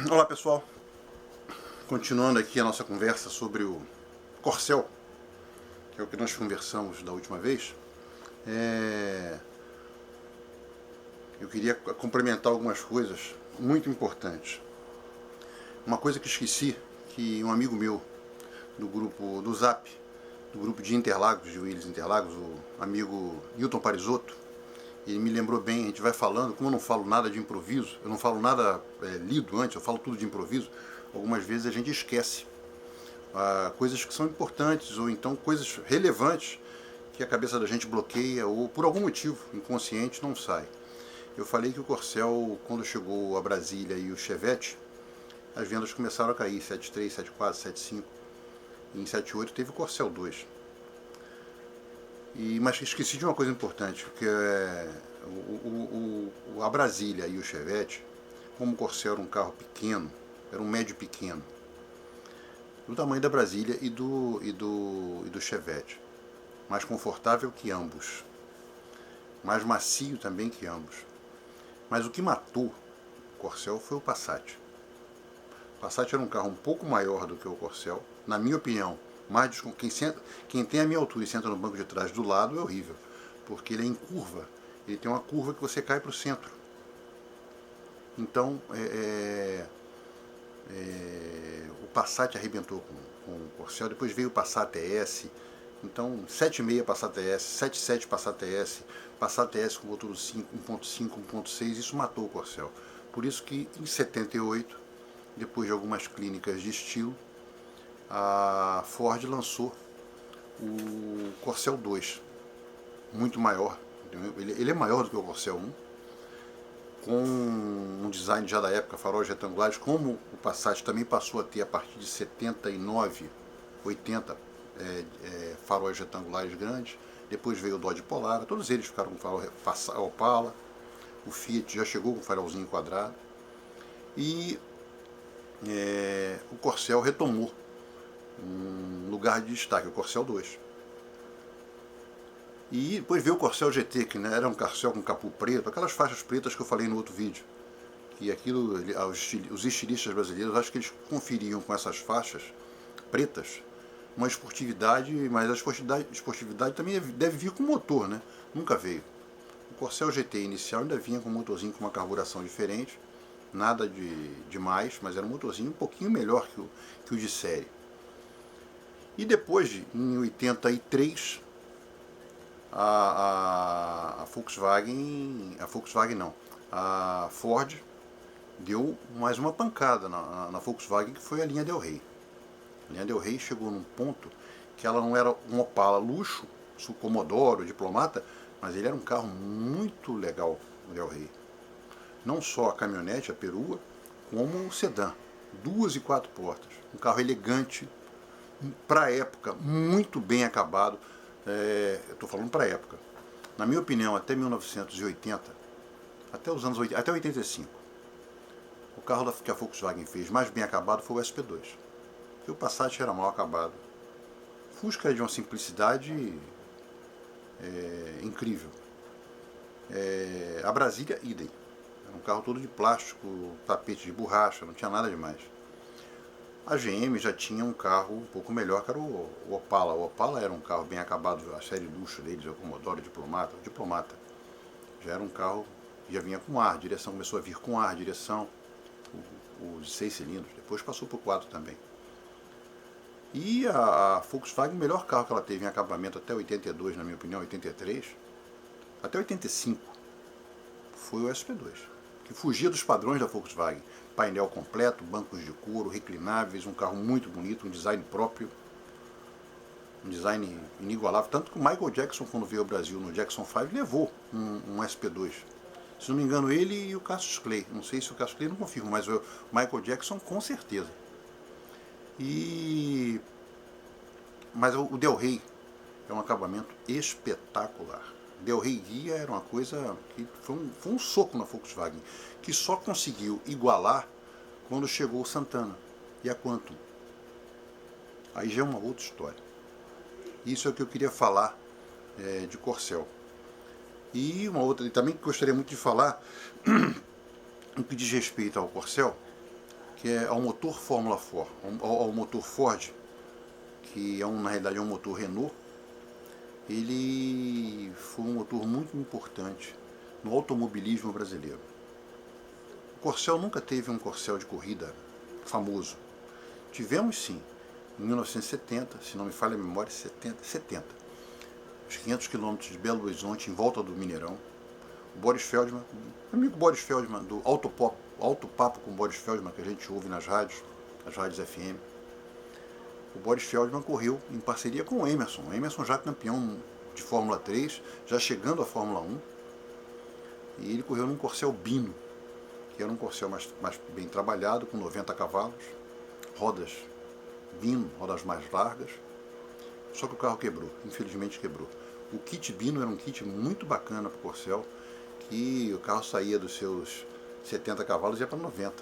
Olá pessoal, continuando aqui a nossa conversa sobre o Corcel, que é o que nós conversamos da última vez. Eu queria complementar algumas coisas muito importantes. Uma coisa que esqueci, que um amigo meu do grupo do Zap, do grupo de Interlagos, de Willis Interlagos, o amigo Newton Parisotto, ele me lembrou bem. A gente vai falando, como eu não falo nada de improviso, eu não falo nada lido antes, eu falo tudo de improviso, algumas vezes a gente esquece coisas que são importantes, ou então coisas relevantes que a cabeça da gente bloqueia, ou por algum motivo inconsciente não sai. Eu falei que o Corcel, quando chegou a Brasília e o Chevette, as vendas começaram a cair, 7.3, 7.4, 7.5, e em 7.8 teve o Corcel 2. Mas esqueci de uma coisa importante, que é a Brasília e o Chevette, como o Corcel era um carro pequeno, era um médio pequeno, do tamanho da Brasília e do Chevette, mais confortável que ambos, mais macio também que ambos. Mas o que matou o Corcel foi o Passat. O Passat era um carro um pouco maior do que o Corcel, na minha opinião. Quem tem a minha altura e senta no banco de trás do lado é horrível, porque ele é em curva, ele tem uma curva que você cai para o centro. Então o Passat arrebentou com o Corcel. Depois veio o Passat TS, então 7.6 Passat TS, 7.7 Passat TS, Passat TS com motor 1.5, 1.6, isso matou o Corcel. Por isso que em 78, depois de algumas clínicas de estilo, a Ford lançou o Corcel 2, muito maior. Ele é maior do que o Corcel 1, com um design já da época, faróis retangulares, como o Passat também passou a ter a partir de 79, 80 faróis retangulares grandes. Depois veio o Dodge Polara, todos eles ficaram com farol Opala. O Fiat já chegou com farolzinho quadrado. E o Corcel retomou um lugar de destaque, o Corcel 2. E depois veio o Corcel GT, que era um Corcel com capô preto, aquelas faixas pretas que eu falei no outro vídeo. E aquilo, os estilistas brasileiros, acho que eles conferiam com essas faixas pretas uma esportividade, mas a esportividade também deve vir com motor, né? Nunca veio. O Corcel GT inicial ainda vinha com um motorzinho com uma carburação diferente, nada de demais, mas era um motorzinho um pouquinho melhor que o de série. E depois, em 83, a Ford deu mais uma pancada na Volkswagen, que foi a linha Del Rey. A linha Del Rey chegou num ponto que ela não era um Opala luxo, Commodore, Diplomata, mas ele era um carro muito legal, o Del Rey. Não só a caminhonete, a perua, como o sedã, 2 e 4 portas. Um carro elegante, para a época, muito bem acabado. Eu estou falando para a época. Na minha opinião, até 1980, até os anos 80, até 85, o carro que a Volkswagen fez mais bem acabado foi o SP2. E o Passat era mal acabado. O Fusca é de uma simplicidade incrível. A Brasília, idem. Era um carro todo de plástico, tapete de borracha, não tinha nada demais. A GM já tinha um carro um pouco melhor, que era o Opala. O Opala era um carro bem acabado, a série luxo deles, o Commodore, o Diplomata. Já era um carro que já vinha com ar, direção começou a vir com ar, direção, o de 6 cilindros, depois passou para o 4 também. E a Volkswagen, o melhor carro que ela teve em acabamento até 82, na minha opinião, 83, até 85, foi o SP2, que fugia dos padrões da Volkswagen. Painel completo, bancos de couro, reclináveis, um carro muito bonito, um design próprio, um design inigualável. Tanto que o Michael Jackson, quando veio ao Brasil no Jackson 5, levou um SP2. Se não me engano, ele e o Cassius Clay. Não sei se o Cassius Clay, não confirmo, mas o Michael Jackson com certeza. Mas o Del Rey é um acabamento espetacular. Del Rey Guia era uma coisa que foi um soco na Volkswagen, que só conseguiu igualar quando chegou o Santana e a Quantum. Aí já é uma outra história. Isso é o que eu queria falar de Corcel. E uma outra, e também gostaria muito de falar, no que diz respeito ao Corcel, que é ao motor Fórmula 4, ao motor Ford, que na realidade é um motor Renault. Ele foi um motor muito importante no automobilismo brasileiro. O Corcel nunca teve um Corcel de corrida famoso. Tivemos sim, em 1970, se não me falha a memória, 70, os 500 quilômetros de Belo Horizonte em volta do Mineirão. O Boris Feldman, o amigo Boris Feldman, do Alto Papo com o Boris Feldman, que a gente ouve nas rádios, as rádios FM. O Boris Feldman correu em parceria com o Emerson já campeão de Fórmula 3, já chegando à Fórmula 1, e ele correu num Corcel Bino, que era um Corcel mais bem trabalhado, com 90 cavalos, rodas Bino, rodas mais largas, só que o carro quebrou, infelizmente quebrou. O kit Bino era um kit muito bacana para o Corcel, que o carro saía dos seus 70 cavalos e ia para 90.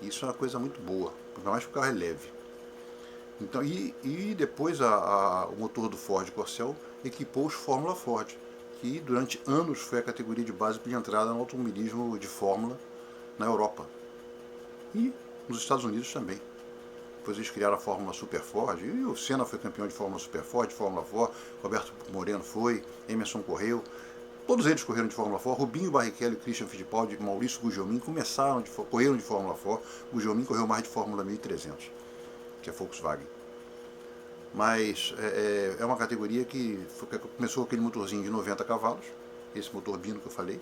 Isso é uma coisa muito boa, por mais que o carro é leve. Então, e depois o motor do Ford Corcel equipou os Fórmula Ford, que durante anos foi a categoria de base de entrada no automobilismo de Fórmula na Europa e nos Estados Unidos também. Depois eles criaram a Fórmula Super Ford, e o Senna foi campeão de Fórmula Super Ford, de Fórmula 4, Roberto Moreno foi, Emerson correu, todos eles correram de Fórmula 4, Rubinho Barrichello, Christian Fittipaldi, Maurício Gugelmin correram de Fórmula 4, Gugelmin correu mais de Fórmula 1300, que é Volkswagen. Mas é uma categoria que começou com aquele motorzinho de 90 cavalos, esse motor Bino que eu falei.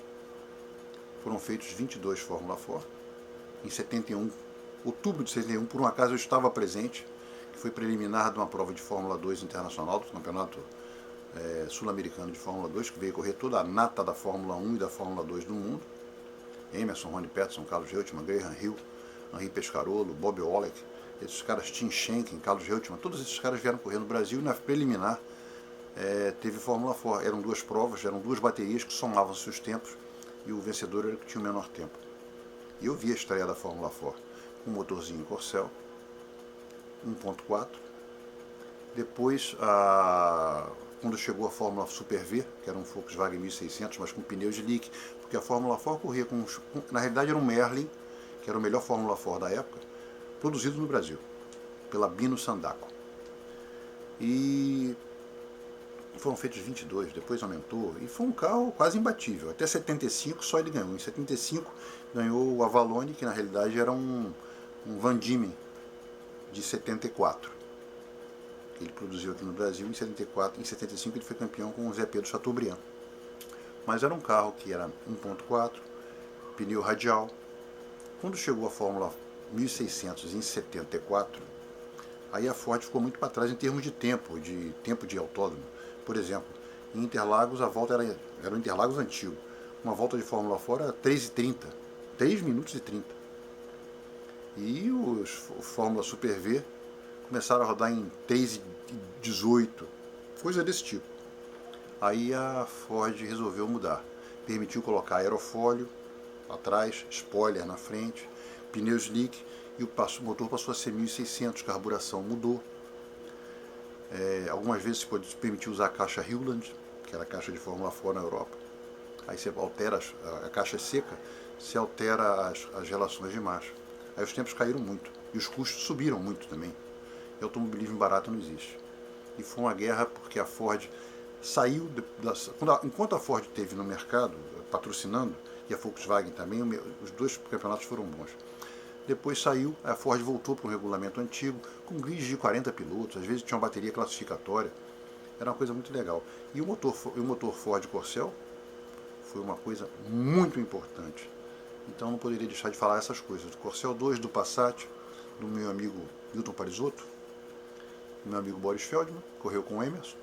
Foram feitos 22 Fórmula 4. Em 71, outubro de 71, por um acaso eu estava presente, que foi preliminar de uma prova de Fórmula 2 internacional, do Campeonato Sul-Americano de Fórmula 2, que veio correr toda a nata da Fórmula 1 e da Fórmula 2 do mundo. Emerson, Ronnie Peterson, Carlos Reutemann, Graham Hill, Henri Pescarolo, Bob Wollek, esses caras, Tim Schenken, Carlos Reutemann, todos esses caras vieram correr no Brasil, e na preliminar teve Fórmula 4. Eram duas provas, eram duas baterias que somavam seus tempos, e o vencedor era o que tinha o menor tempo. E eu vi a estreia da Fórmula 4 com um motorzinho Corcel 1.4. Depois, quando chegou a Fórmula Super V, que era um Volkswagen 1600, mas com pneus de leak, porque a Fórmula 4 corria na realidade era um Merlin, que era o melhor Fórmula 4 da época, produzido no Brasil, pela Bino Sandaco. E foram feitos 22, depois aumentou, e foi um carro quase imbatível. Até 75 só ele ganhou. Em 75 ganhou o Avalone, que na realidade era um Van Diemen de 74, que ele produziu aqui no Brasil. Em 74, em 75 ele foi campeão com o Zé Pedro Chateaubriand. Mas era um carro que era 1.4, pneu radial. Quando chegou a Fórmula 1600 em 74, aí a Ford ficou muito para trás em termos de tempo de autódromo. Por exemplo, em Interlagos a volta era um Interlagos antigo. Uma volta de Fórmula 4 era 3h30, 3 minutos e 30. E os Fórmula Super V começaram a rodar em 3h18, coisa desse tipo. Aí a Ford resolveu mudar, permitiu colocar aerofólio atrás, spoiler na frente, pneus slick, e o motor passou a ser 1600, carburação mudou. Algumas vezes se permitiu usar a caixa Hewland, que era a caixa de Fórmula 4 na Europa. Aí você altera, a caixa é seca, se altera as relações de marcha. Aí os tempos caíram muito, e os custos subiram muito também. E automobilismo barato não existe. E foi uma guerra porque a Ford saiu, enquanto a Ford esteve no mercado, patrocinando, e a Volkswagen também, os dois campeonatos foram bons. Depois saiu, a Ford voltou para um regulamento antigo, com grids de 40 pilotos, às vezes tinha uma bateria classificatória, era uma coisa muito legal. E o motor Ford Corcel foi uma coisa muito importante. Então não poderia deixar de falar essas coisas. Do Corcel 2, do Passat, do meu amigo Milton Parisotto, do meu amigo Boris Feldman, correu com o Emerson.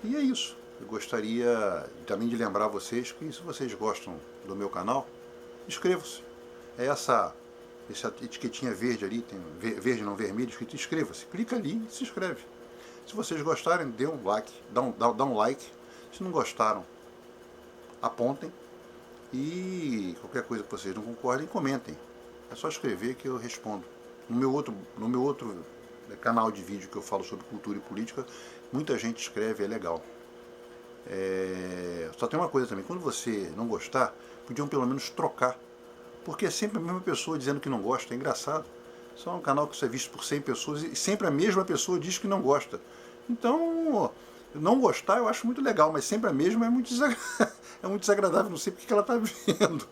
E é isso. Eu gostaria também de lembrar vocês que, se vocês gostam do meu canal, inscrevam-se. Essa etiquetinha verde ali, tem verde não vermelho, escrito inscreva-se. Clica ali e se inscreve. Se vocês gostarem, dê um like, dá um like. Se não gostaram, apontem. E qualquer coisa que vocês não concordem, comentem. É só escrever que eu respondo. No meu outro canal de vídeo que eu falo sobre cultura e política, muita gente escreve, é legal. Só tem uma coisa também, quando você não gostar, podiam pelo menos trocar porque é sempre a mesma pessoa dizendo que não gosta, é engraçado. Só é um canal que você é visto por 100 pessoas e sempre a mesma pessoa diz que não gosta. Então, não gostar eu acho muito legal, mas sempre a mesma é muito, é muito desagradável, não sei porque que ela está vendo.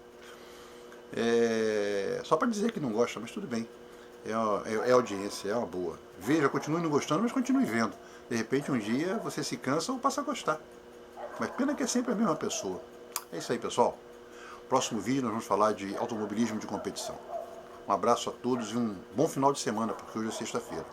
Só para dizer que não gosta, mas tudo bem. É audiência, é uma boa. Veja, continue não gostando, mas continue vendo. De repente um dia você se cansa ou passa a gostar. Mas pena que é sempre a mesma pessoa. É isso aí, pessoal. Próximo vídeo nós vamos falar de automobilismo de competição. Um abraço a todos e um bom final de semana, porque hoje é sexta-feira.